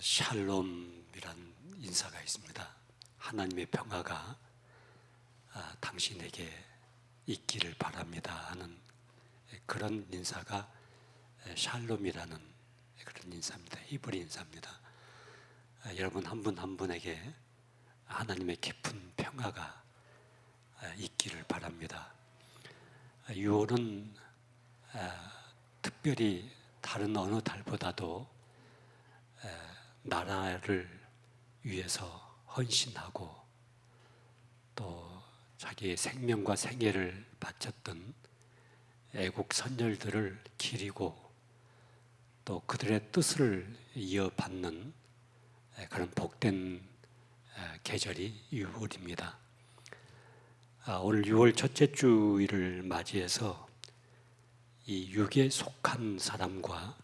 샬롬이란 인사가 있습니다. 하나님의 평화가 당신에게 있기를 바랍니다 하는 그런 인사가 샬롬이라는 그런 인사입니다. 히브리 인사입니다. 여러분 한 분 한 분에게 하나님의 깊은 평화가 있기를 바랍니다. 6월은 특별히 다른 어느 달보다도 나라를 위해서 헌신하고 또 자기의 생명과 생애를 바쳤던 애국 선열들을 기리고 또 그들의 뜻을 이어받는 그런 복된 계절이 6월입니다. 오늘 6월 첫째 주일을 맞이해서 이 육에 속한 사람과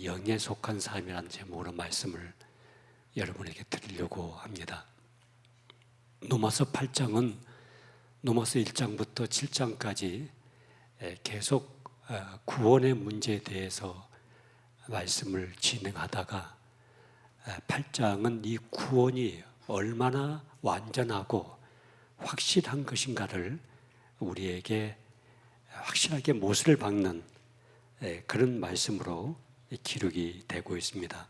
영에 속한 사람이라는 제목으로 말씀을 여러분에게 드리려고 합니다. 로마서 8장은 로마서 1장부터 7장까지 계속 구원의 문제에 대해서 말씀을 진행하다가 8장은 이 구원이 얼마나 완전하고 확실한 것인가를 우리에게 확실하게 못을 박는 그런 말씀으로 기록이 되고 있습니다.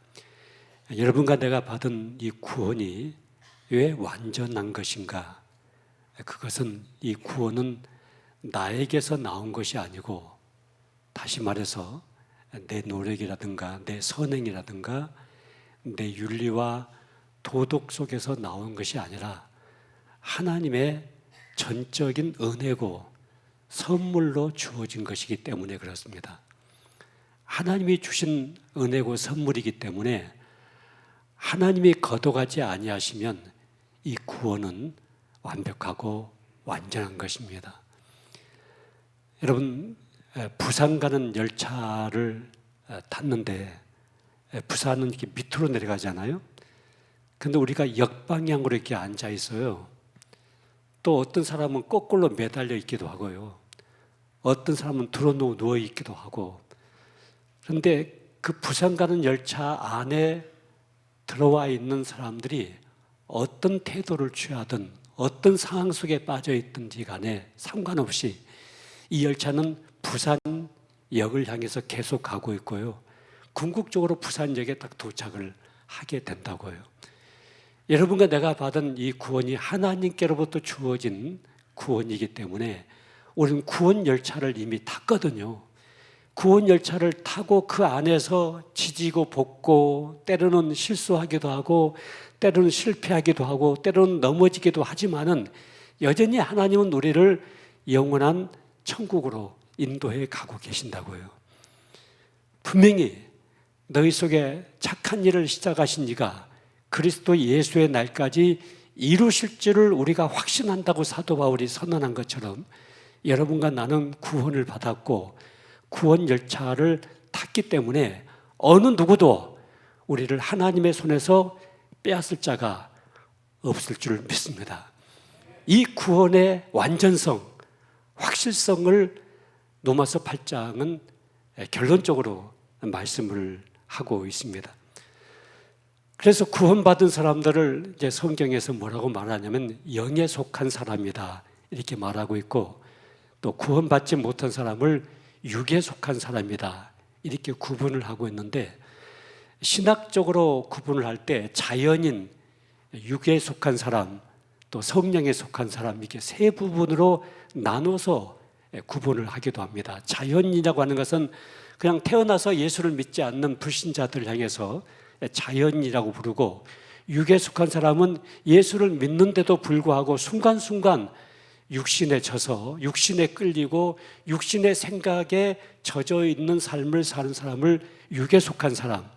여러분과 내가 받은 이 구원이 왜 완전한 것인가? 그것은 이 구원은 나에게서 나온 것이 아니고, 다시 말해서 내 노력이라든가 내 선행이라든가 내 윤리와 도덕 속에서 나온 것이 아니라 하나님의 전적인 은혜고 선물로 주어진 것이기 때문에 그렇습니다. 하나님이 주신 은혜고 선물이기 때문에 하나님이 거둬가지 아니하시면 이 구원은 완벽하고 완전한 것입니다. 여러분, 부산 가는 열차를 탔는데 부산은 이렇게 밑으로 내려가잖아요. 근데 우리가 역방향으로 이렇게 앉아 있어요. 또 어떤 사람은 거꾸로 매달려 있기도 하고요. 어떤 사람은 누워 있기도 하고. 그런데 그 부산 가는 열차 안에 들어와 있는 사람들이 어떤 태도를 취하든 어떤 상황 속에 빠져 있든지 간에 상관없이 이 열차는 부산역을 향해서 계속 가고 있고요. 궁극적으로 부산역에 딱 도착을 하게 된다고요. 여러분과 내가 받은 이 구원이 하나님께로부터 주어진 구원이기 때문에 우리는 구원 열차를 이미 탔거든요. 구원 열차를 타고 그 안에서 지지고 볶고 때로는 실수하기도 하고 때로는 실패하기도 하고 때로는 넘어지기도 하지만은 여전히 하나님은 우리를 영원한 천국으로 인도해 가고 계신다고요. 분명히 너희 속에 착한 일을 시작하신 이가 그리스도 예수의 날까지 이루실 줄을 우리가 확신한다고 사도 바울이 선언한 것처럼 여러분과 나는 구원을 받았고 구원 열차를 탔기 때문에 어느 누구도 우리를 하나님의 손에서 빼앗을 자가 없을 줄 믿습니다. 이 구원의 완전성, 확실성을 로마서 8장은 결론적으로 말씀을 하고 있습니다. 그래서 구원받은 사람들을 이제 성경에서 뭐라고 말하냐면 영에 속한 사람이다 이렇게 말하고 있고, 또 구원받지 못한 사람을 육에 속한 사람이다 이렇게 구분을 하고 있는데, 신학적으로 구분을 할 때 자연인, 육에 속한 사람, 또 성령에 속한 사람 이렇게 세 부분으로 나눠서 구분을 하기도 합니다. 자연인이라고 하는 것은 그냥 태어나서 예수를 믿지 않는 불신자들을 향해서 자연이라고 부르고, 육에 속한 사람은 예수를 믿는데도 불구하고 순간순간 육신에 져서 육신에 끌리고 육신의 생각에 젖어 있는 삶을 사는 사람을 육에 속한 사람,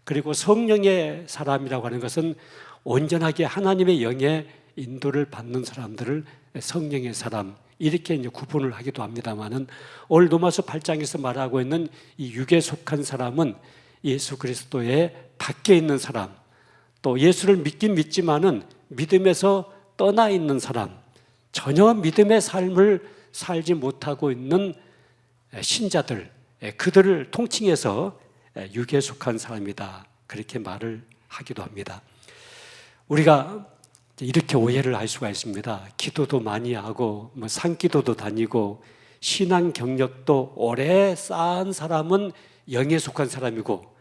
그리고 성령의 사람이라고 하는 것은 온전하게 하나님의 영의 인도를 받는 사람들을 성령의 사람 이렇게 이제 구분을 하기도 합니다만은, 오늘 로마서 8장에서 말하고 있는 이 육에 속한 사람은 예수 그리스도의 밖에 있는 사람, 또 예수를 믿긴 믿지만은 믿음에서 떠나 있는 사람, 전혀 믿음의 삶을 살지 못하고 있는 신자들, 그들을 통칭해서 육에 속한 사람이다 그렇게 말을 하기도 합니다. 우리가 이렇게 오해를 할 수가 있습니다. 기도도 많이 하고 산기도도 다니고 신앙 경력도 오래 쌓은 사람은 영에 속한 사람이고,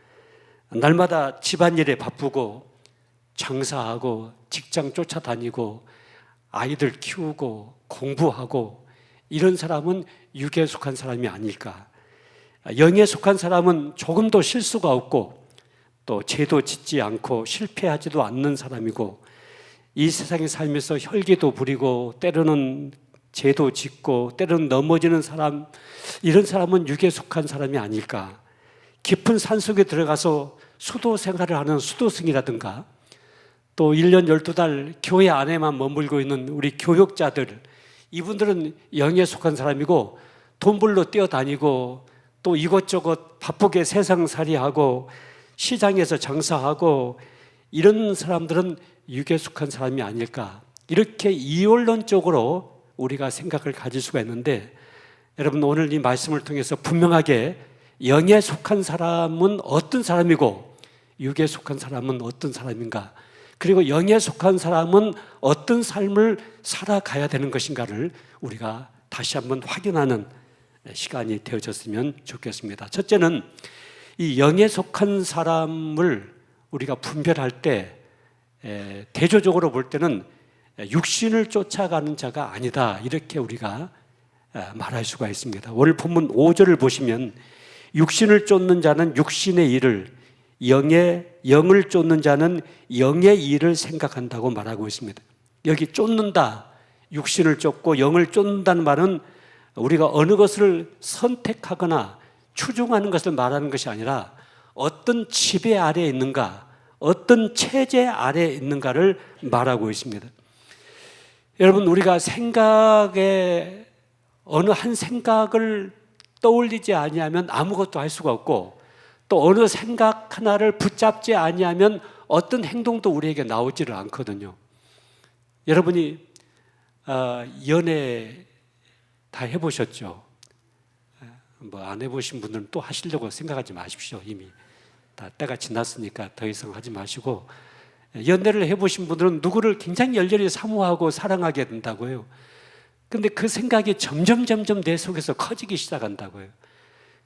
날마다 집안일에 바쁘고 장사하고 직장 쫓아다니고 아이들 키우고 공부하고 이런 사람은 육에 속한 사람이 아닐까. 영에 속한 사람은 조금도 실수가 없고 또 죄도 짓지 않고 실패하지도 않는 사람이고, 이 세상에 살면서 혈기도 부리고 때로는 죄도 짓고 때로는 넘어지는 사람, 이런 사람은 육에 속한 사람이 아닐까. 깊은 산속에 들어가서 수도 생활을 하는 수도승이라든가, 또 1년 12달 교회 안에만 머물고 있는 우리 교역자들, 이분들은 영에 속한 사람이고 돈 벌러 뛰어다니고 또 이것저것 바쁘게 세상살이하고 시장에서 장사하고 이런 사람들은 육에 속한 사람이 아닐까. 이렇게 이원론적으로 우리가 생각을 가질 수가 있는데, 여러분 오늘 이 말씀을 통해서 분명하게 영에 속한 사람은 어떤 사람이고 육에 속한 사람은 어떤 사람인가, 그리고 영에 속한 사람은 어떤 삶을 살아가야 되는 것인가를 우리가 다시 한번 확인하는 시간이 되어졌으면 좋겠습니다. 첫째는 이 영에 속한 사람을 우리가 분별할 때 대조적으로 볼 때는 육신을 쫓아가는 자가 아니다, 이렇게 우리가 말할 수가 있습니다. 오늘 본문 5절을 보시면 육신을 쫓는 자는 육신의 일을, 영을 쫓는 자는 영의 일을 생각한다고 말하고 있습니다. 여기 쫓는다, 육신을 쫓고 영을 쫓는다는 말은 우리가 어느 것을 선택하거나 추종하는 것을 말하는 것이 아니라 어떤 지배 아래에 있는가, 어떤 체제 아래에 있는가를 말하고 있습니다. 여러분, 우리가 생각에 어느 한 생각을 떠올리지 아니하면 아무것도 할 수가 없고, 또 어느 생각 하나를 붙잡지 아니하면 어떤 행동도 우리에게 나오지를 않거든요. 여러분이 연애 다 해보셨죠? 뭐 안 해보신 분들은 또 하시려고 생각하지 마십시오. 이미 다 때가 지났으니까 더 이상 하지 마시고, 연애를 해보신 분들은 누구를 굉장히 열렬히 사모하고 사랑하게 된다고요. 근데 그 생각이 점점 내 속에서 커지기 시작한다고요.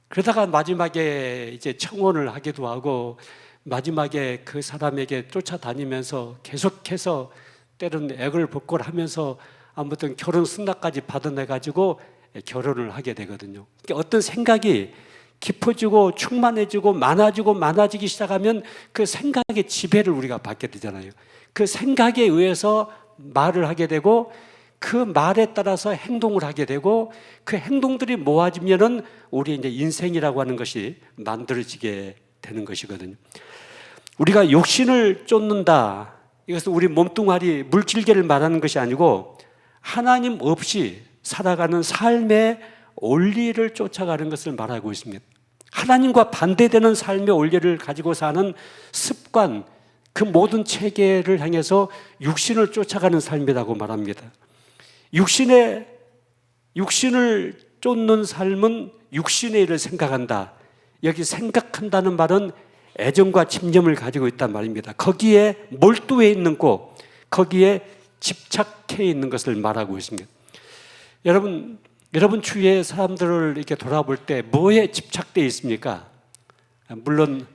그러다가 마지막에 이제 청혼을 하기도 하고, 마지막에 그 사람에게 쫓아다니면서 계속해서 때로는 애걸복걸하면서 아무튼 결혼 승낙까지 받아내가지고 결혼을 하게 되거든요. 그러니까 어떤 생각이 깊어지고 충만해지고 많아지기 시작하면 그 생각의 지배를 우리가 받게 되잖아요. 그 생각에 의해서 말을 하게 되고, 그 말에 따라서 행동을 하게 되고, 그 행동들이 모아지면은 우리 이제 인생이라고 하는 것이 만들어지게 되는 것이거든요. 우리가 육신을 쫓는다, 이것은 우리 몸뚱아리 물질계를 말하는 것이 아니고 하나님 없이 살아가는 삶의 원리를 쫓아가는 것을 말하고 있습니다. 하나님과 반대되는 삶의 원리를 가지고 사는 습관, 그 모든 체계를 향해서 육신을 쫓아가는 삶이라고 말합니다. 육신을 쫓는 삶은 육신의 일을 생각한다. 여기 생각한다는 말은 애정과 집념을 가지고 있단 말입니다. 거기에 몰두해 있는 것, 거기에 집착해 있는 것을 말하고 있습니다. 여러분 주위의 사람들을 이렇게 돌아볼 때 뭐에 집착되어 있습니까? 물론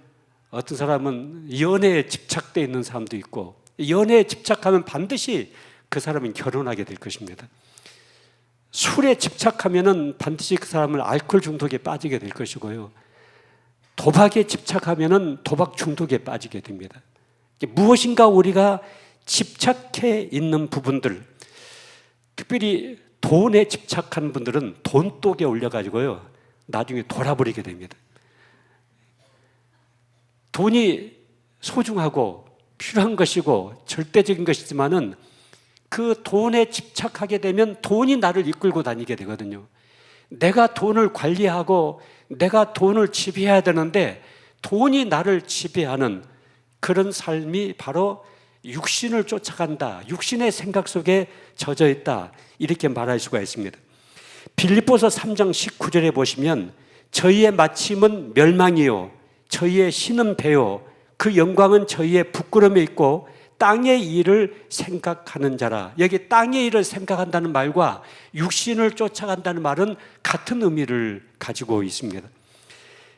어떤 사람은 연애에 집착되어 있는 사람도 있고, 연애에 집착하면 반드시 그 사람은 결혼하게 될 것입니다. 술에 집착하면 반드시 그 사람은 알코올 중독에 빠지게 될 것이고요. 도박에 집착하면 도박 중독에 빠지게 됩니다. 무엇인가 우리가 집착해 있는 부분들, 특별히 돈에 집착한 분들은 돈독에 올려가지고요, 나중에 돌아버리게 됩니다. 돈이 소중하고 필요한 것이고 절대적인 것이지만은 그 돈에 집착하게 되면 돈이 나를 이끌고 다니게 되거든요. 내가 돈을 관리하고 내가 돈을 지배해야 되는데 돈이 나를 지배하는 그런 삶이 바로 육신을 쫓아간다, 육신의 생각 속에 젖어 있다, 이렇게 말할 수가 있습니다. 빌립보서 3장 19절에 보시면 저희의 마침은 멸망이요 저희의 신은 배요 그 영광은 저희의 부끄러움에 있고 땅의 일을 생각하는 자라. 여기 땅의 일을 생각한다는 말과 육신을 쫓아간다는 말은 같은 의미를 가지고 있습니다.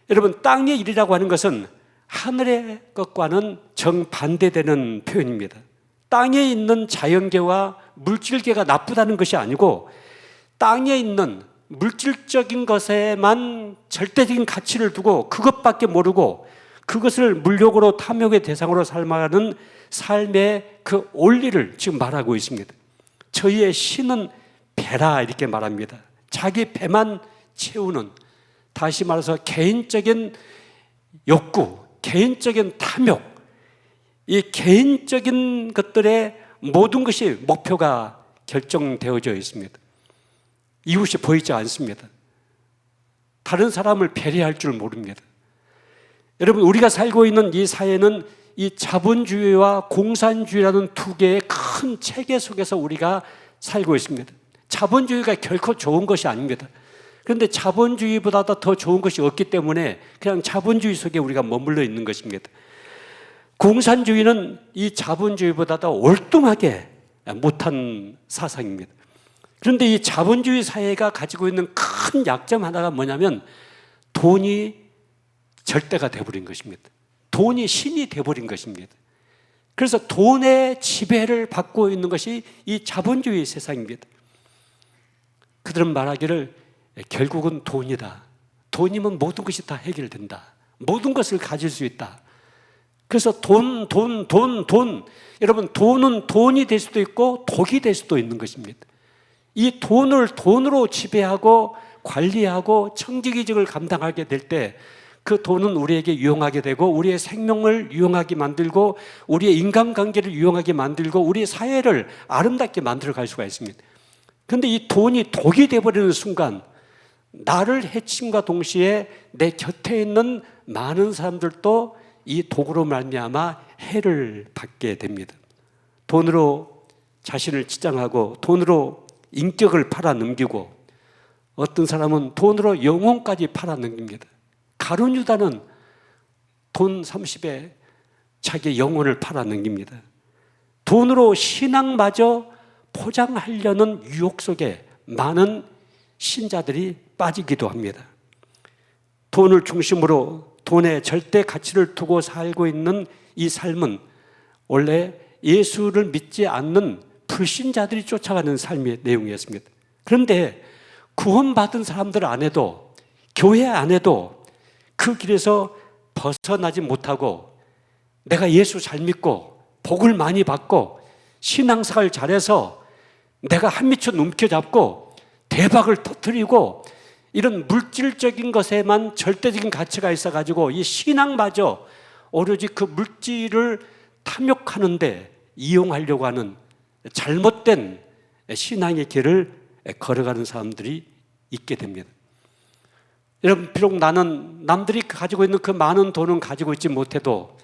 여러분, 땅의 일이라고 하는 것은 하늘의 것과는 정반대되는 표현입니다. 땅에 있는 자연계와 물질계가 나쁘다는 것이 아니고 땅에 있는 물질적인 것에만 절대적인 가치를 두고 그것밖에 모르고 그것을 물욕으로 탐욕의 대상으로 살아가는 삶의 그 원리를 지금 말하고 있습니다. 저희의 신은 배라 이렇게 말합니다. 자기 배만 채우는, 다시 말해서 개인적인 욕구, 개인적인 탐욕, 이 개인적인 것들의 모든 것이 목표가 결정되어져 있습니다. 이웃이 보이지 않습니다. 다른 사람을 배려할 줄 모릅니다. 여러분, 우리가 살고 있는 이 사회는 이 자본주의와 공산주의라는 두 개의 큰 체계 속에서 우리가 살고 있습니다. 자본주의가 결코 좋은 것이 아닙니다. 그런데 자본주의보다 더 좋은 것이 없기 때문에 그냥 자본주의 속에 우리가 머물러 있는 것입니다. 공산주의는 이 자본주의보다 더 월등하게 못한 사상입니다. 그런데 이 자본주의 사회가 가지고 있는 큰 약점 하나가 뭐냐면 돈이 절대가 되어버린 것입니다. 돈이 신이 되어버린 것입니다. 그래서 돈의 지배를 받고 있는 것이 이 자본주의 세상입니다. 그들은 말하기를 결국은 돈이다. 돈이면 모든 것이 다 해결된다. 모든 것을 가질 수 있다. 그래서 돈. 여러분, 돈은 돈이 될 수도 있고 독이 될 수도 있는 것입니다. 이 돈을 돈으로 지배하고 관리하고 청지기직을 감당하게 될 때 그 돈은 우리에게 유용하게 되고 우리의 생명을 유용하게 만들고 우리의 인간관계를 유용하게 만들고 우리의 사회를 아름답게 만들어 갈 수가 있습니다. 그런데 이 돈이 독이 되어버리는 순간 나를 해침과 동시에 내 곁에 있는 많은 사람들도 이 독으로 말미암아 해를 받게 됩니다. 돈으로 자신을 치장하고 돈으로 인격을 팔아넘기고 어떤 사람은 돈으로 영혼까지 팔아넘깁니다. 가룟 유다는 돈 30에 자기의 영혼을 팔아넘깁니다. 돈으로 신앙마저 포장하려는 유혹 속에 많은 신자들이 빠지기도 합니다. 돈을 중심으로 돈의 절대 가치를 두고 살고 있는 이 삶은 원래 예수를 믿지 않는 불신자들이 쫓아가는 삶의 내용이었습니다. 그런데 구원받은 사람들 안에도 교회 안에도 그 길에서 벗어나지 못하고 내가 예수 잘 믿고 복을 많이 받고 신앙생활 잘해서 내가 한 미쳐 움켜잡고 대박을 터뜨리고 이런 물질적인 것에만 절대적인 가치가 있어가지고 이 신앙마저 오로지 그 물질을 탐욕하는데 이용하려고 하는 잘못된 신앙의 길을 걸어가는 사람들이 있게 됩니다. 여러분, 비록 나는 남들이 가지고 있는 그 많은 돈은 가지고 있지 못해도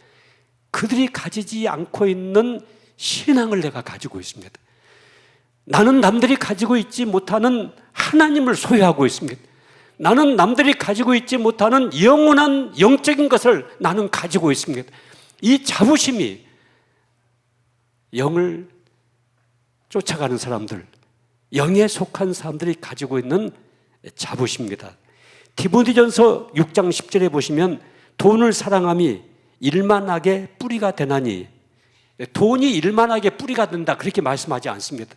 그들이 가지지 않고 있는 신앙을 내가 가지고 있습니다. 나는 남들이 가지고 있지 못하는 하나님을 소유하고 있습니다. 나는 남들이 가지고 있지 못하는 영원한 영적인 것을 나는 가지고 있습니다. 이 자부심이 영을 쫓아가는 사람들, 영에 속한 사람들이 가지고 있는 자부심입니다. 디모데전서 6장 10절에 보시면 돈을 사랑함이 일만하게 뿌리가 되나니, 돈이 일만하게 뿌리가 된다 그렇게 말씀하지 않습니다.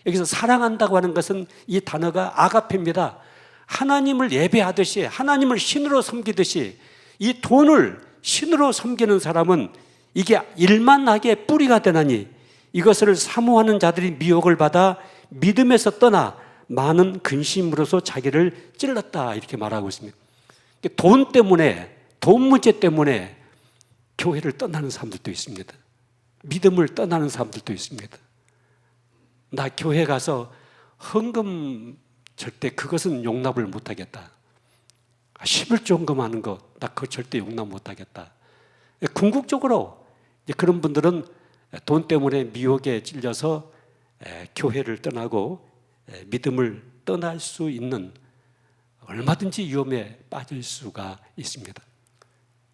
여기서 사랑한다고 하는 것은 이 단어가 아가페입니다. 하나님을 예배하듯이 하나님을 신으로 섬기듯이 이 돈을 신으로 섬기는 사람은 이게 일만하게 뿌리가 되나니 이것을 사모하는 자들이 미혹을 받아 믿음에서 떠나 많은 근심으로서 자기를 찔렀다 이렇게 말하고 있습니다. 돈 때문에, 돈 문제 때문에 교회를 떠나는 사람들도 있습니다. 믿음을 떠나는 사람들도 있습니다. 나 교회 가서 헌금 절대 그것은 용납을 못하겠다. 11조 헌금하는 거 나 그거 절대 용납 못하겠다. 궁극적으로 그런 분들은 돈 때문에 미혹에 찔려서 교회를 떠나고 믿음을 떠날 수 있는 얼마든지 위험에 빠질 수가 있습니다.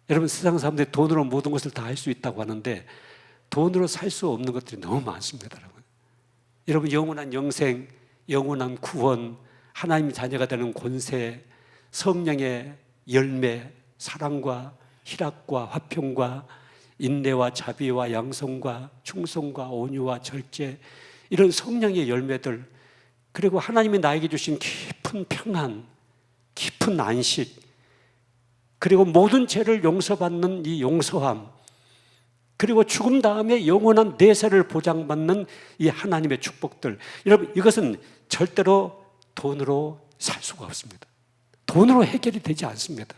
여러분, 세상 사람들이 돈으로 모든 것을 다 할 수 있다고 하는데 돈으로 살 수 없는 것들이 너무 많습니다. 여러분, 영원한 영생, 영원한 구원, 하나님의 자녀가 되는 권세, 성령의 열매, 사랑과 희락과 화평과 인내와 자비와 양성과 충성과 온유와 절제, 이런 성령의 열매들, 그리고 하나님이 나에게 주신 깊은 평안, 깊은 안식, 그리고 모든 죄를 용서받는 이 용서함, 그리고 죽음 다음에 영원한 내세를 보장받는 이 하나님의 축복들, 여러분, 이것은 절대로 돈으로 살 수가 없습니다. 돈으로 해결이 되지 않습니다.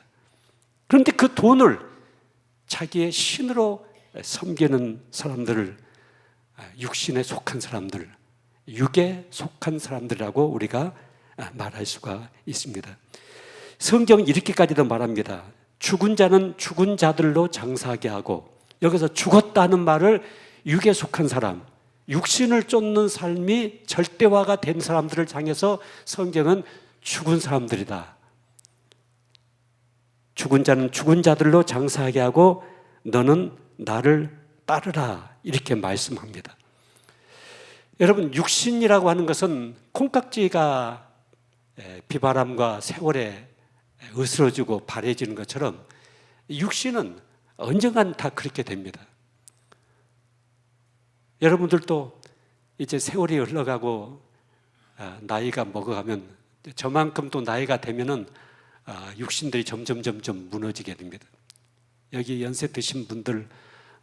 그런데 그 돈을 자기의 신으로 섬기는 사람들을 육신에 속한 사람들, 육에 속한 사람들이라고 우리가 말할 수가 있습니다. 성경은 이렇게까지도 말합니다. 죽은 자는 죽은 자들로 장사하게 하고, 여기서 죽었다는 말을 육에 속한 사람, 육신을 쫓는 삶이 절대화가 된 사람들을 향해서 성경은 죽은 사람들이다, 죽은 자는 죽은 자들로 장사하게 하고 너는 나를 따르라, 이렇게 말씀합니다. 여러분, 육신이라고 하는 것은 콩깍지가 비바람과 세월에 으스러지고 바래지는 것처럼 육신은 언젠간 다 그렇게 됩니다. 여러분들도 이제 세월이 흘러가고 나이가 먹어가면, 저만큼 또 나이가 되면은 육신들이 점점 무너지게 됩니다. 여기 연세 드신 분들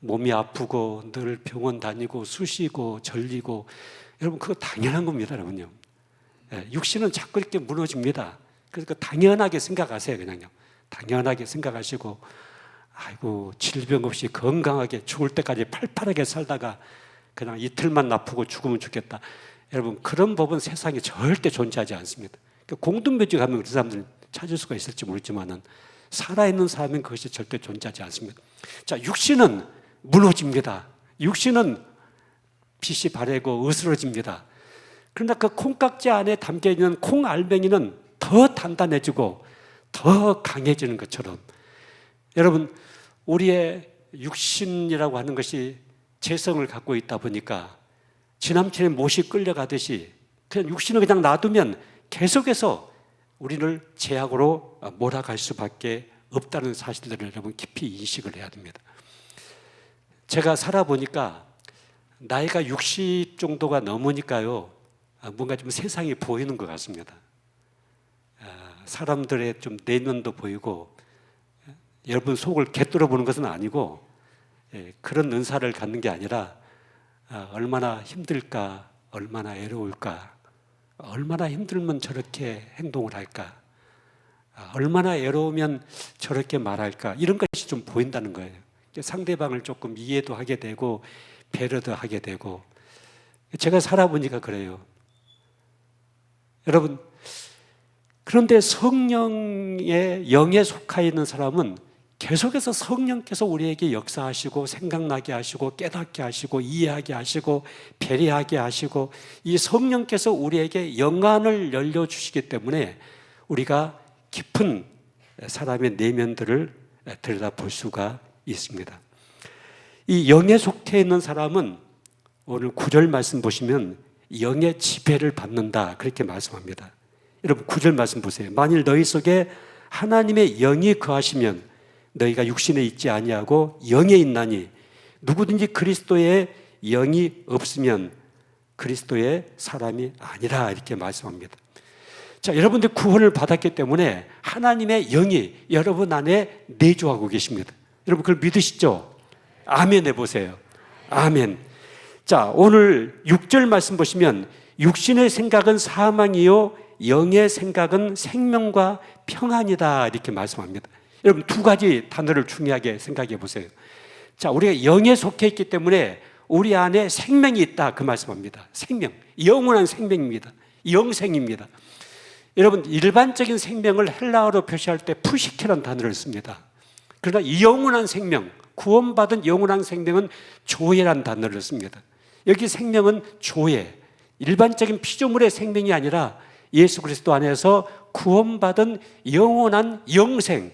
몸이 아프고 늘 병원 다니고 쑤시고 절리고, 여러분, 그거 당연한 겁니다. 여러분요, 육신은 자꾸 이렇게 무너집니다. 그래서 당연하게 생각하세요. 그냥요, 당연하게 생각하시고, 아이고, 질병 없이 건강하게 죽을 때까지 팔팔하게 살다가 그냥 이틀만 아프고 죽으면 죽겠다. 여러분, 그런 법은 세상에 절대 존재하지 않습니다. 공동묘지 가면 그런 사람들 찾을 수가 있을지 모르지만은 살아있는 사람은 그것이 절대 존재하지 않습니다. 자, 육신은 무너집니다. 육신은 빛이 바래고 으스러집니다. 그러나 그 콩깍지 안에 담겨있는 콩알맹이는 더 단단해지고 더 강해지는 것처럼, 여러분, 우리의 육신이라고 하는 것이 재성을 갖고 있다 보니까 지남친의 못이 끌려가듯이 그냥 육신을 그냥 놔두면 계속해서 우리를 죄악으로 몰아갈 수밖에 없다는 사실들을 여러분 깊이 인식을 해야 됩니다. 제가 살아보니까 나이가 60 정도가 넘으니까요, 뭔가 좀 세상이 보이는 것 같습니다. 사람들의 좀 내면도 보이고, 여러분 속을 꿰뚫어 보는 것은 아니고, 그런 은사를 갖는 게 아니라 얼마나 힘들까, 얼마나 애로울까, 얼마나 힘들면 저렇게 행동을 할까, 얼마나 애로우면 저렇게 말할까, 이런 것이 좀 보인다는 거예요. 상대방을 조금 이해도 하게 되고 배려도 하게 되고, 제가 살아보니까 그래요. 여러분, 그런데 성령의 영에 속하 있는 사람은 계속해서 성령께서 우리에게 역사하시고 생각나게 하시고 깨닫게 하시고 이해하게 하시고 배려하게 하시고, 이 성령께서 우리에게 영안을 열려주시기 때문에 우리가 깊은 사람의 내면들을 들여다볼 수가 있습니다. 이 영에 속해 있는 사람은 오늘 9절 말씀 보시면 영의 지배를 받는다, 그렇게 말씀합니다. 여러분, 9절 말씀 보세요. 만일 너희 속에 하나님의 영이 거하시면 너희가 육신에 있지 아니하고 영에 있나니, 누구든지 그리스도의 영이 없으면 그리스도의 사람이 아니라, 이렇게 말씀합니다. 자, 여러분들 구원을 받았기 때문에 하나님의 영이 여러분 안에 내주하고 계십니다. 여러분, 그걸 믿으시죠? 아멘 해보세요. 아멘. 자, 오늘 6절 말씀 보시면 육신의 생각은 사망이요 영의 생각은 생명과 평안이다, 이렇게 말씀합니다. 여러분, 두 가지 단어를 중요하게 생각해 보세요. 자, 우리가 영에 속해 있기 때문에 우리 안에 생명이 있다, 그 말씀합니다. 생명, 영원한 생명입니다. 영생입니다. 여러분, 일반적인 생명을 헬라어로 표시할 때 푸시케라는 단어를 씁니다. 그러나 이 영원한 생명, 구원받은 영원한 생명은 조예라는 단어를 씁니다. 여기 생명은 조예, 일반적인 피조물의 생명이 아니라 예수 그리스도 안에서 구원받은 영원한 영생,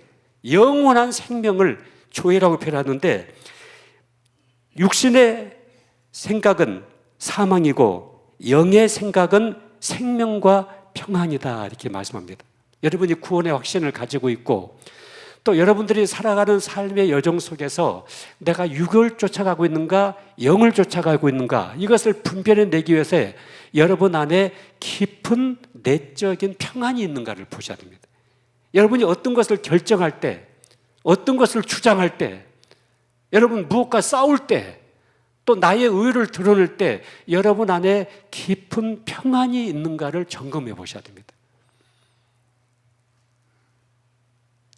영원한 생명을 조회라고 표현하는데, 육신의 생각은 사망이고 영의 생각은 생명과 평안이다, 이렇게 말씀합니다. 여러분이 구원의 확신을 가지고 있고, 또 여러분들이 살아가는 삶의 여정 속에서 내가 육을 쫓아가고 있는가, 영을 쫓아가고 있는가, 이것을 분별해내기 위해서 여러분 안에 깊은 내적인 평안이 있는가를 보셔야 됩니다. 여러분이 어떤 것을 결정할 때, 어떤 것을 주장할 때, 여러분 무엇과 싸울 때, 또 나의 의를 드러낼 때 여러분 안에 깊은 평안이 있는가를 점검해 보셔야 됩니다.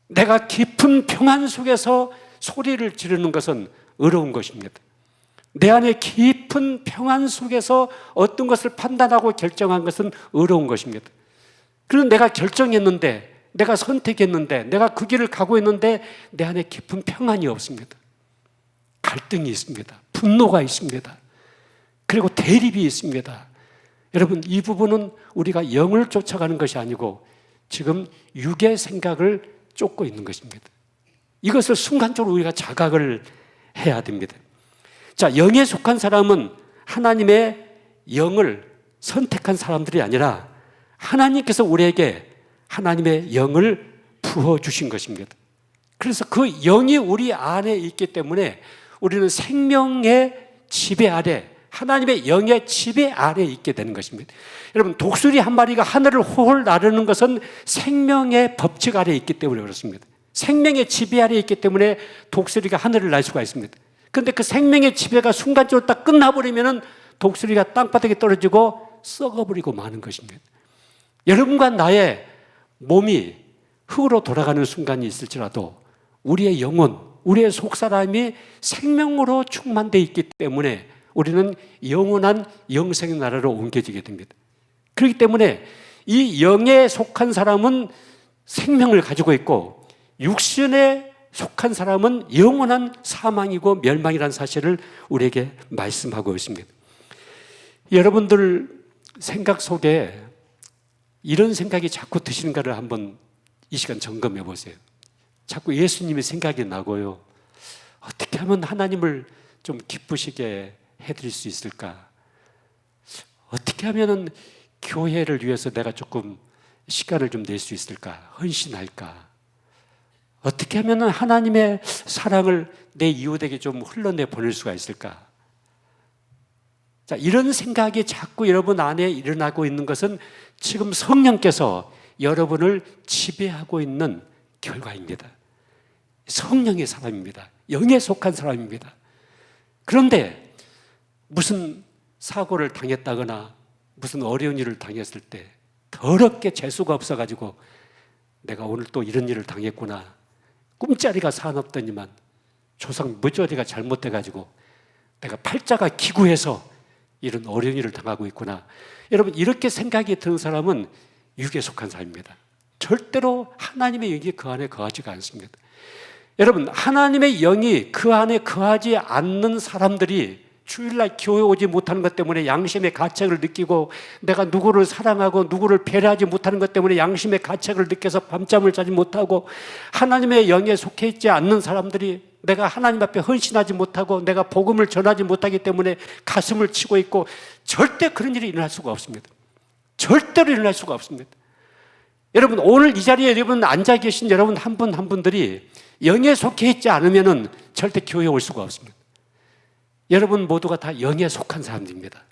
내가 깊은 평안 속에서 소리를 지르는 것은 어려운 것입니다. 내 안에 깊은 평안 속에서 어떤 것을 판단하고 결정한 것은 어려운 것입니다. 그래서 내가 결정했는데, 내가 선택했는데, 내가 그 길을 가고 있는데 내 안에 깊은 평안이 없습니다. 갈등이 있습니다. 분노가 있습니다. 그리고 대립이 있습니다. 여러분, 이 부분은 우리가 영을 쫓아가는 것이 아니고 지금 육의 생각을 쫓고 있는 것입니다. 이것을 순간적으로 우리가 자각을 해야 됩니다. 자, 영에 속한 사람은 하나님의 영을 선택한 사람들이 아니라 하나님께서 우리에게 하나님의 영을 부어주신 것입니다. 그래서 그 영이 우리 안에 있기 때문에 우리는 생명의 지배 아래, 하나님의 영의 지배 아래 있게 되는 것입니다. 여러분, 독수리 한 마리가 하늘을 홀 나르는 것은 생명의 법칙 아래 있기 때문에 그렇습니다. 생명의 지배 아래 있기 때문에 독수리가 하늘을 날 수가 있습니다. 그런데 그 생명의 지배가 순간적으로 딱 끝나버리면 독수리가 땅바닥에 떨어지고 썩어버리고 마는 것입니다. 여러분과 나의 몸이 흙으로 돌아가는 순간이 있을지라도 우리의 영혼, 우리의 속사람이 생명으로 충만되어 있기 때문에 우리는 영원한 영생의 나라로 옮겨지게 됩니다. 그렇기 때문에 이 영에 속한 사람은 생명을 가지고 있고 육신에 속한 사람은 영원한 사망이고 멸망이라는 사실을 우리에게 말씀하고 있습니다. 여러분들 생각 속에 이런 생각이 자꾸 드시는가를 한번 이 시간 점검해 보세요. 자꾸 예수님의 생각이 나고요. 어떻게 하면 하나님을 좀 기쁘시게 해드릴 수 있을까? 어떻게 하면 교회를 위해서 내가 조금 시간을 좀 낼 수 있을까? 헌신할까? 어떻게 하면 하나님의 사랑을 내 이웃에게 좀 흘러내 보낼 수가 있을까? 자, 이런 생각이 자꾸 여러분 안에 일어나고 있는 것은 지금 성령께서 여러분을 지배하고 있는 결과입니다. 성령의 사람입니다. 영에 속한 사람입니다. 그런데 무슨 사고를 당했다거나 무슨 어려운 일을 당했을 때 더럽게 재수가 없어가지고 내가 오늘 또 이런 일을 당했구나, 꿈자리가 사납더니만 조상 머저리가 잘못돼가지고 내가 팔자가 기구해서 이런 어려운 일을 당하고 있구나. 여러분, 이렇게 생각이 드는 사람은 육에 속한 사람입니다. 절대로 하나님의 영이 그 안에 거하지가 않습니다. 여러분, 하나님의 영이 그 안에 거하지 않는 사람들이 주일날 교회 오지 못하는 것 때문에 양심의 가책을 느끼고, 내가 누구를 사랑하고 누구를 배려하지 못하는 것 때문에 양심의 가책을 느껴서 밤잠을 자지 못하고, 하나님의 영에 속해 있지 않는 사람들이 내가 하나님 앞에 헌신하지 못하고 내가 복음을 전하지 못하기 때문에 가슴을 치고 있고, 절대 그런 일이 일어날 수가 없습니다. 절대로 일어날 수가 없습니다. 여러분, 오늘 이 자리에 여러분 앉아 계신 여러분 한 분 한 분들이 영에 속해 있지 않으면 절대 교회에 올 수가 없습니다. 여러분 모두가 다 영에 속한 사람들입니다.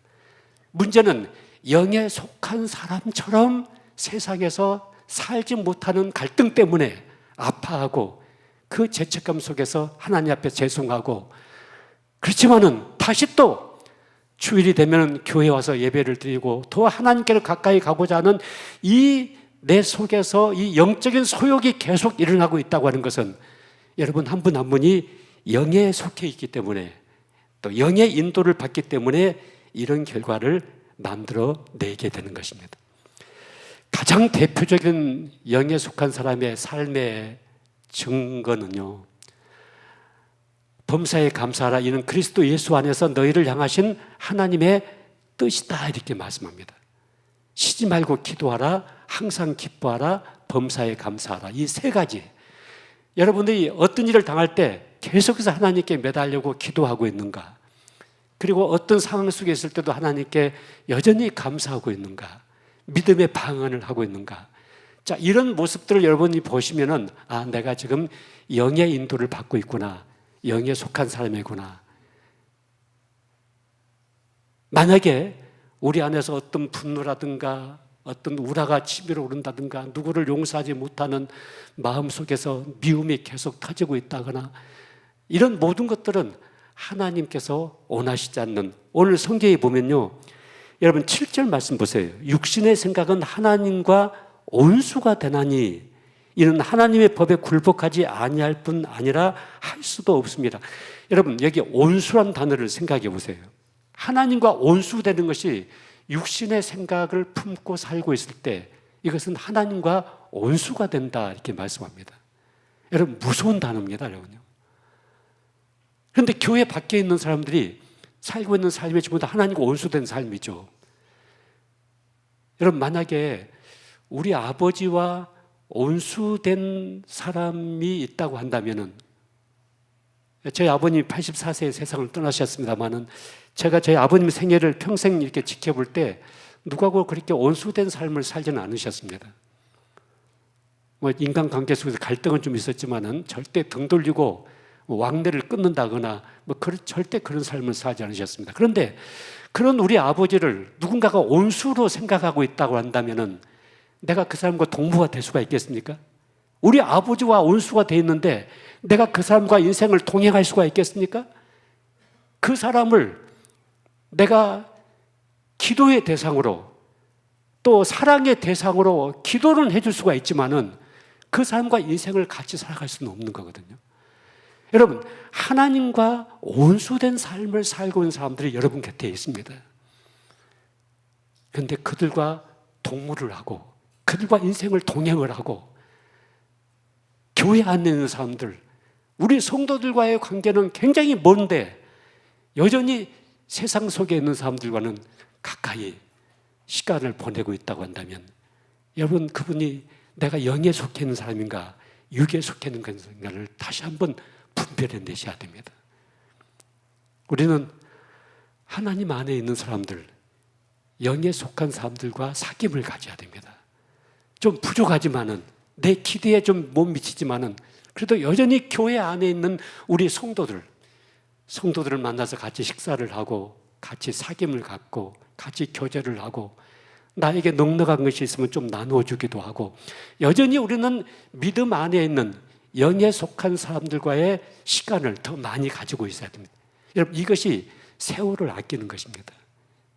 문제는 영에 속한 사람처럼 세상에서 살지 못하는 갈등 때문에 아파하고 그 죄책감 속에서 하나님 앞에 죄송하고, 그렇지만은 다시 또 주일이 되면 교회에 와서 예배를 드리고 더 하나님께로 가까이 가고자 하는 이 내 속에서 이 영적인 소욕이 계속 일어나고 있다고 하는 것은 여러분 한 분 한 분이 영에 속해 있기 때문에, 또 영의 인도를 받기 때문에 이런 결과를 만들어 내게 되는 것입니다. 가장 대표적인 영에 속한 사람의 삶의 증거는요, 범사에 감사하라, 이는 그리스도 예수 안에서 너희를 향하신 하나님의 뜻이다, 이렇게 말씀합니다. 쉬지 말고 기도하라, 항상 기뻐하라, 범사에 감사하라. 이 세 가지. 여러분들이 어떤 일을 당할 때 계속해서 하나님께 매달려고 기도하고 있는가? 그리고 어떤 상황 속에 있을 때도 하나님께 여전히 감사하고 있는가? 믿음의 방언을 하고 있는가? 자, 이런 모습들을 여러분이 보시면은, 아, 내가 지금 영의 인도를 받고 있구나. 영에 속한 사람이구나. 만약에 우리 안에서 어떤 분노라든가 어떤 우라가 치밀어 오른다든가 누구를 용서하지 못하는 마음 속에서 미움이 계속 터지고 있다거나 이런 모든 것들은 하나님께서 원하시지 않는, 오늘 성경에 보면요, 여러분 7절 말씀 보세요. 육신의 생각은 하나님과 온수가 되나니 이는 하나님의 법에 굴복하지 아니할 뿐 아니라 할 수도 없습니다. 여러분 여기 온수란 단어를 생각해 보세요. 하나님과 온수되는 것이 육신의 생각을 품고 살고 있을 때 이것은 하나님과 온수가 된다 이렇게 말씀합니다. 여러분 무서운 단어입니다. 여러분요. 그런데 교회 밖에 있는 사람들이 살고 있는 삶이 전부 다 하나님과 온수된 삶이죠. 여러분 만약에 우리 아버지와 온수된 사람이 있다고 한다면은, 저희 아버님이 84세에 세상을 떠나셨습니다만은 제가 저희 아버님 생애를 평생 이렇게 지켜볼 때 누구하고 그렇게 온수된 삶을 살지는 않으셨습니다. 뭐 인간관계 속에서 갈등은 좀 있었지만은 절대 등 돌리고 왕래를 끊는다거나 절대 그런 삶을 살지 않으셨습니다. 그런데 그런 우리 아버지를 누군가가 온수로 생각하고 있다고 한다면은 내가 그 사람과 동무가 될 수가 있겠습니까? 우리 아버지와 온수가 돼 있는데 내가 그 사람과 인생을 동행할 수가 있겠습니까? 그 사람을 내가 기도의 대상으로 또 사랑의 대상으로 기도는 해줄 수가 있지만은 그 사람과 인생을 같이 살아갈 수는 없는 거거든요. 여러분, 하나님과 온수된 삶을 살고 있는 사람들이 여러분 곁에 있습니다. 그런데 그들과 동무를 하고 그들과 인생을 동행을 하고 교회 안에 있는 사람들, 우리 성도들과의 관계는 굉장히 먼데 여전히 세상 속에 있는 사람들과는 가까이 시간을 보내고 있다고 한다면 여러분 그분이 내가 영에 속해 있는 사람인가 육에 속해 있는 사람인가를 다시 한번 분별해 내셔야 됩니다. 우리는 하나님 안에 있는 사람들, 영에 속한 사람들과 사귐을 가져야 됩니다. 좀 부족하지만은 내 기대에 좀 못 미치지만은 그래도 여전히 교회 안에 있는 우리 성도들을 만나서 같이 식사를 하고 같이 사귐을 갖고 같이 교제를 하고 나에게 넉넉한 것이 있으면 좀 나누어주기도 하고 여전히 우리는 믿음 안에 있는 영에 속한 사람들과의 시간을 더 많이 가지고 있어야 됩니다. 여러분 이것이 세월을 아끼는 것입니다.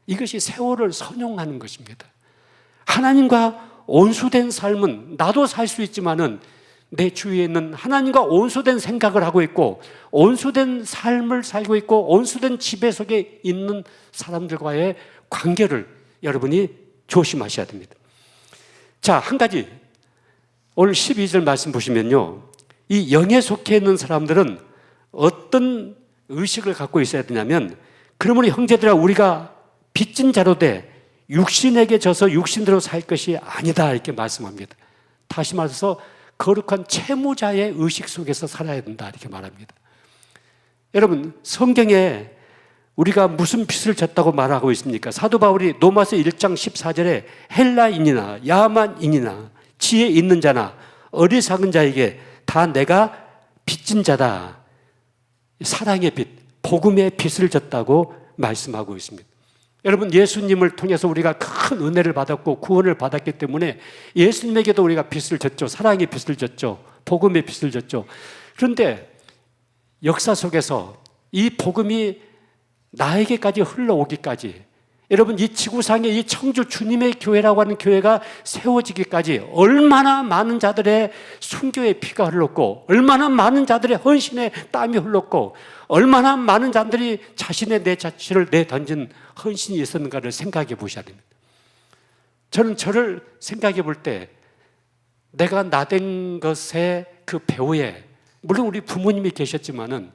이것이 세월을 선용하는 것입니다. 하나님과 온수된 삶은 나도 살 수 있지만은 내 주위에 있는 하나님과 온수된 생각을 하고 있고 온수된 삶을 살고 있고 온수된 지배 속에 있는 사람들과의 관계를 여러분이 조심하셔야 됩니다. 자, 한 가지 오늘 12절 말씀 보시면요, 이 영에 속해 있는 사람들은 어떤 의식을 갖고 있어야 되냐면 그러므로 형제들아 우리가 빚진 자로 돼 육신에게 져서 육신대로 살 것이 아니다 이렇게 말씀합니다. 다시 말해서 거룩한 채무자의 의식 속에서 살아야 된다 이렇게 말합니다. 여러분 성경에 우리가 무슨 빚을 졌다고 말하고 있습니까? 사도 바울이 로마서 1장 14절에 헬라인이나 야만인이나 지혜 있는 자나 어리석은 자에게 다 내가 빚진 자다. 사랑의 빚, 복음의 빚을 졌다고 말씀하고 있습니다. 여러분 예수님을 통해서 우리가 큰 은혜를 받았고 구원을 받았기 때문에 예수님에게도 우리가 빚을 졌죠. 사랑의 빚을 졌죠. 복음의 빚을 졌죠. 그런데 역사 속에서 이 복음이 나에게까지 흘러오기까지 여러분 이 지구상의 이 청주 주님의 교회라고 하는 교회가 세워지기까지 얼마나 많은 자들의 순교의 피가 흘렀고 얼마나 많은 자들의 헌신의 땀이 흘렀고 얼마나 많은 자들이 자신의 내 자취를 내던진 헌신이 있었는가를 생각해 보셔야 됩니다. 저는 저를 생각해 볼 때 내가 나된 것의 그 배후에 물론 우리 부모님이 계셨지만은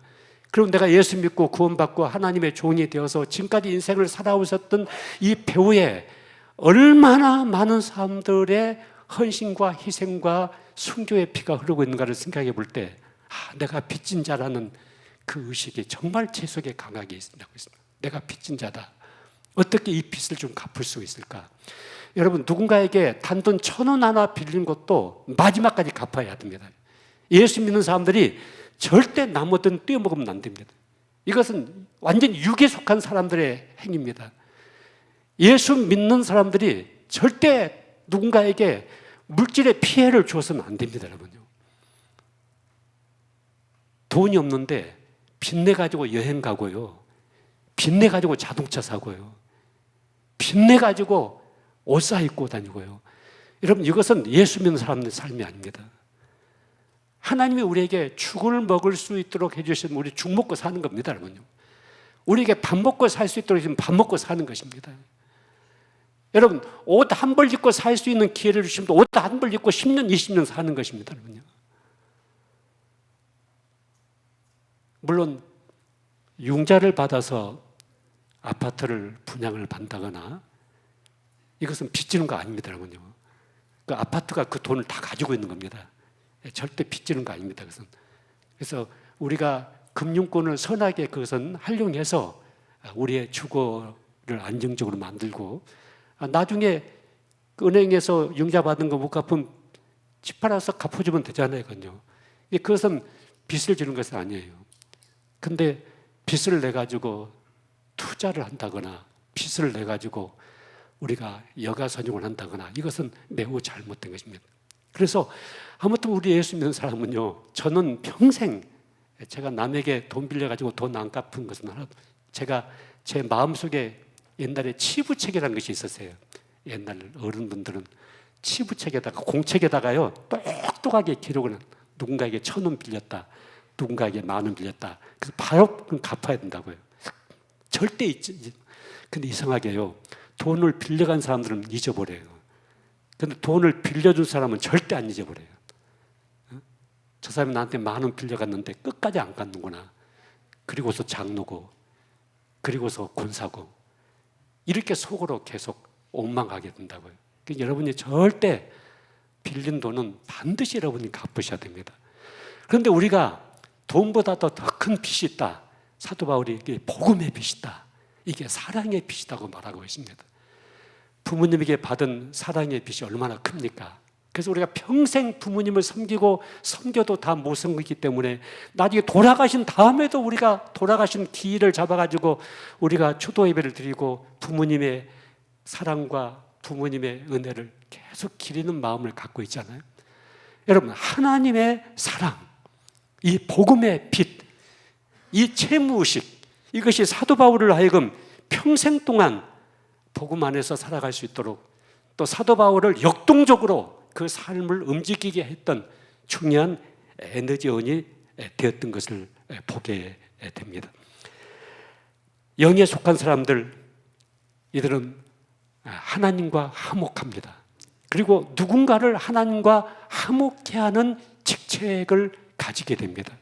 그리고 내가 예수 믿고 구원받고 하나님의 종이 되어서 지금까지 인생을 살아오셨던 이 배후에 얼마나 많은 사람들의 헌신과 희생과 순교의 피가 흐르고 있는가를 생각해 볼 때 내가 빚진 자라는 그 의식이 정말 제 속에 강하게 있습니다. 내가 빚진 자다. 어떻게 이 빚을 좀 갚을 수 있을까? 여러분, 누군가에게 단돈 1,000원 하나 빌린 것도 마지막까지 갚아야 됩니다. 예수 믿는 사람들이 절대 나무 든 떼어먹으면 안 됩니다. 이것은 완전 육에 속한 사람들의 행위입니다. 예수 믿는 사람들이 절대 누군가에게 물질의 피해를 줘서는 안 됩니다, 여러분요. 돈이 없는데 빚내 가지고 여행 가고요. 빚내 가지고 자동차 사고요. 빚내 가지고 옷 사 입고 다니고요. 여러분, 이것은 예수 믿는 사람의 삶이 아닙니다. 하나님이 우리에게 죽을 먹을 수 있도록 해주시면 우리 죽 먹고 사는 겁니다, 여러분요. 우리에게 밥 먹고 살 수 있도록 해주시면 밥 먹고 사는 것입니다. 여러분, 옷 한 벌 입고 살 수 있는 기회를 주시면 옷 한 벌 입고 10년, 20년 사는 것입니다, 여러분요. 물론 융자를 받아서 아파트를 분양을 받다거나 이것은 빚지는 거 아닙니다, 여러분요. 그 아파트가 그 돈을 다 가지고 있는 겁니다. 절대 빚지는 거 아닙니다, 그것은. 그래서 우리가 금융권을 선하게 그것은 활용해서 우리의 주거를 안정적으로 만들고 나중에 그 은행에서 융자 받은 거 못 갚으면 집 팔아서 갚아주면 되잖아요, 그건요. 그것은 빚을 지는 것은 아니에요. 근데 빚을 내 가지고 투자를 한다거나 빚을 내 가지고 우리가 여가선용을 한다거나 이것은 매우 잘못된 것입니다. 그래서 아무튼 우리 예수 믿는 사람은요, 저는 평생 제가 남에게 돈 빌려가지고 돈 안 갚은 것은 하나도, 제가 제 마음속에 옛날에 치부책이라는 것이 있었어요. 옛날 어른분들은 치부책에다가 공책에다가요 똑똑하게 기록을, 누군가에게 1,000원 빌렸다, 누군가에게 10,000원 빌렸다, 그래서 바로 갚아야 된다고요. 절대 잊지. 근데 이상하게요, 돈을 빌려간 사람들은 잊어버려요. 근데 돈을 빌려준 사람은 절대 안 잊어버려요. 저 사람이 나한테 10,000원 빌려갔는데 끝까지 안 갚는구나. 그리고서 장로고, 그리고서 권사고, 이렇게 속으로 계속 원망하게 된다고요. 그러니까 여러분이 절대 빌린 돈은 반드시 여러분이 갚으셔야 됩니다. 그런데 우리가 돈보다도 더 큰 빚이 있다. 사도 바울이 이게 복음의 빚이다, 이게 사랑의 빚이라고 말하고 있습니다. 부모님에게 받은 사랑의 빚이 얼마나 큽니까? 그래서 우리가 평생 부모님을 섬겨도 다 못 섬기기 때문에 나중에 돌아가신 다음에도 우리가 돌아가신 기일을 잡아가지고 우리가 추도 예배를 드리고 부모님의 사랑과 부모님의 은혜를 계속 기리는 마음을 갖고 있잖아요. 여러분, 하나님의 사랑, 이 복음의 빛, 이 채무의식, 이것이 사도 바울을 하여금 평생 동안 복음 안에서 살아갈 수 있도록, 또 사도 바울을 역동적으로 그 삶을 움직이게 했던 중요한 에너지원이 되었던 것을 보게 됩니다. 영에 속한 사람들, 이들은 하나님과 화목합니다. 그리고 누군가를 하나님과 화목케 하는 직책을 가지게 됩니다.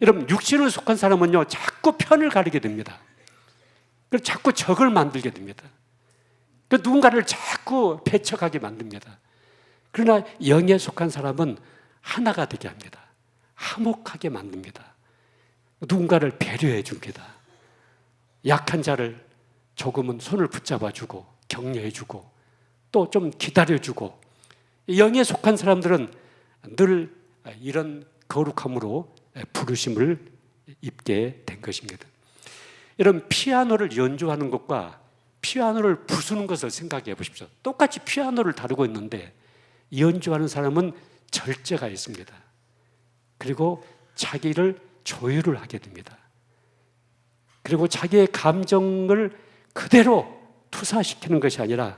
여러분, 육신을 속한 사람은요 자꾸 편을 가리게 됩니다. 그래서 자꾸 적을 만들게 됩니다. 누군가를 자꾸 배척하게 만듭니다. 그러나 영에 속한 사람은 하나가 되게 합니다. 화목하게 만듭니다. 누군가를 배려해 줍니다. 약한 자를 조금은 손을 붙잡아 주고 격려해 주고 또 좀 기다려 주고, 영에 속한 사람들은 늘 이런 거룩함으로 부르심을 입게 된 것입니다. 여러분, 피아노를 연주하는 것과 피아노를 부수는 것을 생각해 보십시오. 똑같이 피아노를 다루고 있는데 연주하는 사람은 절제가 있습니다. 그리고 자기를 조율을 하게 됩니다. 그리고 자기의 감정을 그대로 투사시키는 것이 아니라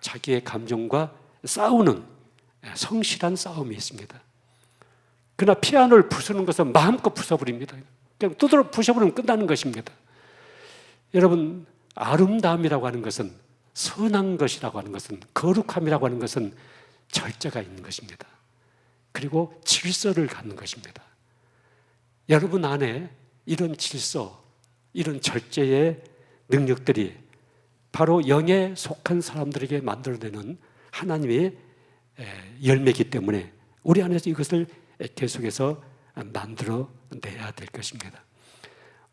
자기의 감정과 싸우는 성실한 싸움이 있습니다. 그러나 피아노를 부수는 것은 마음껏 부숴버립니다. 그냥 두드러 부셔버리면 끝나는 것입니다. 여러분, 아름다움이라고 하는 것은, 선한 것이라고 하는 것은, 거룩함이라고 하는 것은 절제가 있는 것입니다. 그리고 질서를 갖는 것입니다. 여러분 안에 이런 질서, 이런 절제의 능력들이 바로 영에 속한 사람들에게 만들어내는 하나님의 열매이기 때문에 우리 안에서 이것을 계속해서 만들어내야 될 것입니다.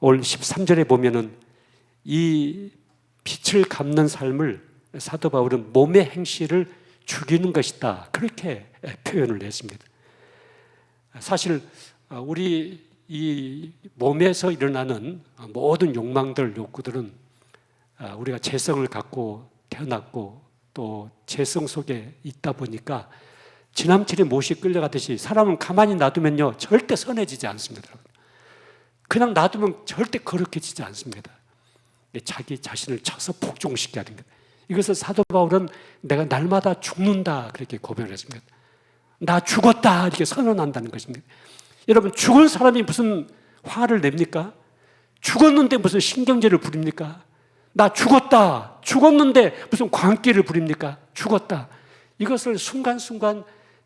오늘 13절에 보면은 이 빛을 갚는 삶을 사도 바울은 몸의 행실을 죽이는 것이다, 그렇게 표현을 했습니다. 사실 우리 이 몸에서 일어나는 모든 욕망들, 욕구들은 우리가 재성을 갖고 태어났고 또 재성 속에 있다 보니까 지남철에 못이 끌려가듯이 사람은 가만히 놔두면요 절대 선해지지 않습니다. 그냥 놔두면 절대 거룩해지지 않습니다. 자기 자신을 쳐서 복종시켜야 됩니다. 이것을 사도 바울은 내가 날마다 죽는다 그렇게 고백을 했습니다. 나 죽었다 이렇게 선언한다는 것입니다. 여러분, 죽은 사람이 무슨 화를 냅니까? 죽었는데 무슨 신경제를 부립니까? 나 죽었다, 죽었는데 무슨 광기를 부립니까? 죽었다. 이것을 순간순간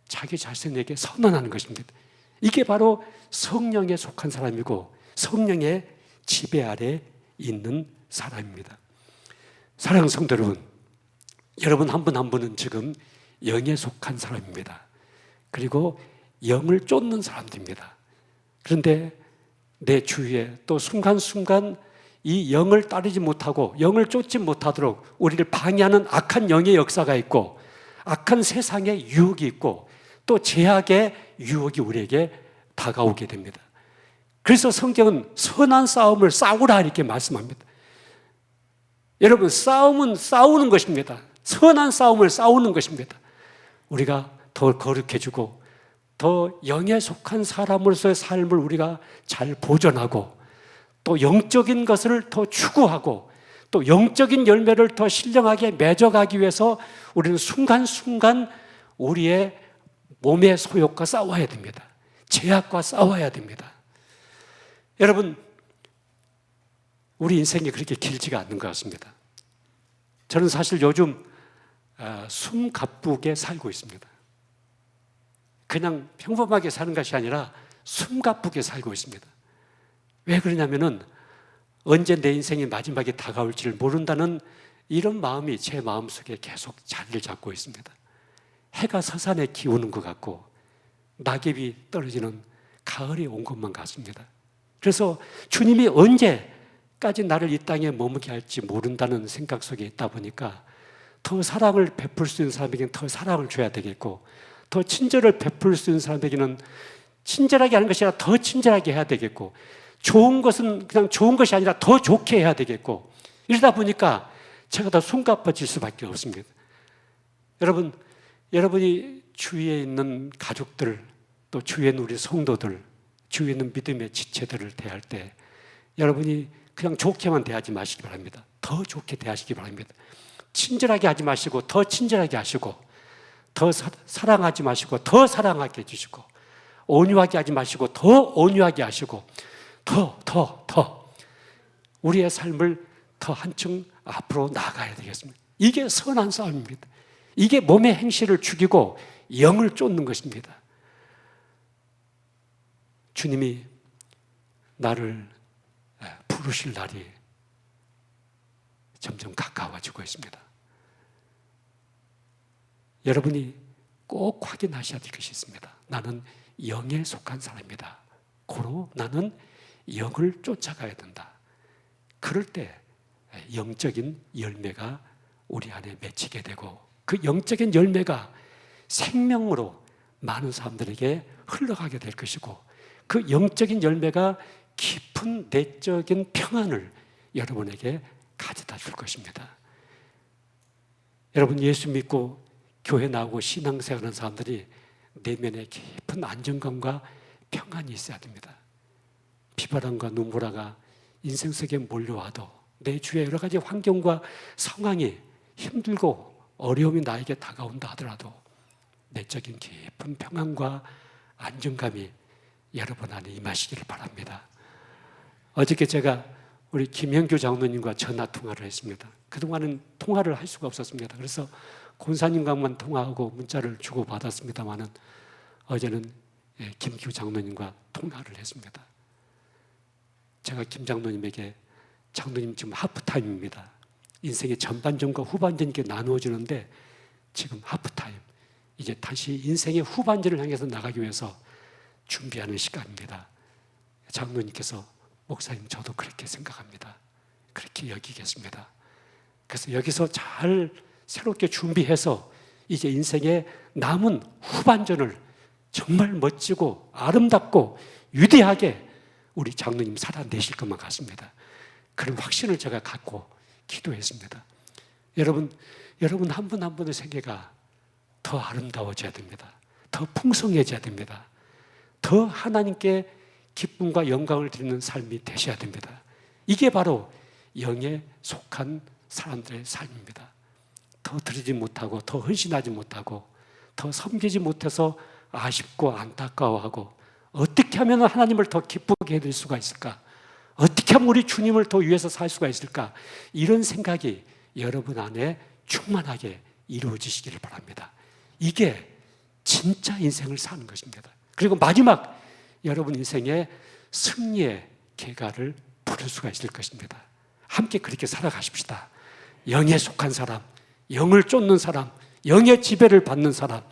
자기 자신에게 선언하는 것입니다. 이게 바로 성령에 속한 사람이고 성령의 지배 아래 있는 사람입니다. 사랑하는 성도 여러분 한 분 한 분은 지금 영에 속한 사람입니다. 그리고 영을 쫓는 사람들입니다. 그런데 내 주위에 또 순간순간 이 영을 따르지 못하고 영을 쫓지 못하도록 우리를 방해하는 악한 영의 역사가 있고 악한 세상의 유혹이 있고 또 제약의 유혹이 우리에게 다가오게 됩니다. 그래서 성경은 선한 싸움을 싸우라 이렇게 말씀합니다. 여러분, 싸움은 싸우는 것입니다. 선한 싸움을 싸우는 것입니다. 우리가 더 거룩해지고 더 영에 속한 사람으로서의 삶을 우리가 잘 보존하고 또 영적인 것을 더 추구하고 또 영적인 열매를 더 신령하게 맺어가기 위해서 우리는 순간순간 우리의 몸의 소욕과 싸워야 됩니다. 죄악과 싸워야 됩니다. 여러분, 우리 인생이 그렇게 길지가 않는 것 같습니다. 저는 사실 요즘 숨가쁘게 살고 있습니다. 그냥 평범하게 사는 것이 아니라 숨가쁘게 살고 있습니다. 왜 그러냐면은 언제 내 인생이 마지막에 다가올지를 모른다는 이런 마음이 제 마음속에 계속 자리를 잡고 있습니다. 해가 서산에 기우는 것 같고 낙엽이 떨어지는 가을이 온 것만 같습니다. 그래서 주님이 언제까지 나를 이 땅에 머무게 할지 모른다는 생각 속에 있다 보니까 더 사랑을 베풀 수 있는 사람에게는 더 사랑을 줘야 되겠고 더 친절을 베풀 수 있는 사람에게는 친절하게 하는 것이 아니라 더 친절하게 해야 되겠고 좋은 것은 그냥 좋은 것이 아니라 더 좋게 해야 되겠고 이러다 보니까 제가 더 숨가빠질 수밖에 없습니다. 여러분, 여러분이 주위에 있는 가족들 또 주위에 있는 우리 성도들 주위에 있는 믿음의 지체들을 대할 때 여러분이 그냥 좋게만 대하지 마시기 바랍니다. 더 좋게 대하시기 바랍니다. 친절하게 하지 마시고 더 친절하게 하시고 더 사랑하지 마시고 더 사랑하게 해주시고 온유하게 하지 마시고 더 온유하게 하시고 더 우리의 삶을 더 한층 앞으로 나아가야 되겠습니다. 이게 선한 싸움입니다. 이게 몸의 행실을 죽이고 영을 쫓는 것입니다. 주님이 나를 부르실 날이 점점 가까워지고 있습니다. 여러분이 꼭 확인하셔야 될 것이 있습니다. 나는 영에 속한 사람이다. 고로 나는 영을 쫓아가야 된다. 그럴 때 영적인 열매가 우리 안에 맺히게 되고 그 영적인 열매가 생명으로 많은 사람들에게 흘러가게 될 것이고 그 영적인 열매가 깊은 내적인 평안을 여러분에게 가져다 줄 것입니다. 여러분, 예수 믿고 교회 나오고 신앙생활하는 사람들이 내면에 깊은 안정감과 평안이 있어야 됩니다. 비바람과 눈보라가 인생 속에 몰려와도 내 주위에 여러 가지 환경과 상황이 힘들고 어려움이 나에게 다가온다 하더라도 내적인 깊은 평안과 안정감이 여러분 안에 임하시기를 바랍니다. 어저께 제가 우리 김현규 장로님과 전화 통화를 했습니다. 그동안은 통화를 할 수가 없었습니다. 그래서 권사님과만 통화하고 문자를 주고받았습니다마는 어제는 김규 장로님과 통화를 했습니다. 제가 김 장로님에게 장로님 지금 하프타임입니다. 인생의 전반전과 후반전이 나누어지는데 지금 하프타임, 이제 다시 인생의 후반전을 향해서 나가기 위해서 준비하는 시간입니다. 장로님께서 목사님 저도 그렇게 생각합니다. 그렇게 여기겠습니다. 그래서 여기서 잘 새롭게 준비해서 이제 인생의 남은 후반전을 정말 멋지고 아름답고 위대하게 우리 장로님 살아내실 것만 같습니다. 그런 확신을 제가 갖고 기도했습니다. 여러분 한 분 한 분의 생애가 더 아름다워져야 됩니다. 더 풍성해져야 됩니다. 더 하나님께 기쁨과 영광을 드리는 삶이 되셔야 됩니다. 이게 바로 영에 속한 사람들의 삶입니다. 더 드리지 못하고 더 헌신하지 못하고 더 섬기지 못해서 아쉽고 안타까워하고 어떻게 하면 하나님을 더 기쁘게 해드릴 수가 있을까? 어떻게 하면 우리 주님을 더 위해서 살 수가 있을까? 이런 생각이 여러분 안에 충만하게 이루어지시기를 바랍니다. 이게 진짜 인생을 사는 것입니다. 그리고 마지막 여러분 인생의 승리의 계가를 부를 수가 있을 것입니다. 함께 그렇게 살아가십시다. 영에 속한 사람, 영을 쫓는 사람, 영의 지배를 받는 사람,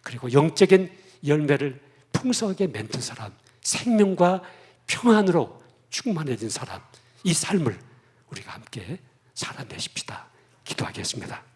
그리고 영적인 열매를 풍성하게 맺는 사람, 생명과 평안으로 충만해진 사람, 이 삶을 우리가 함께 살아내십시다. 기도하겠습니다.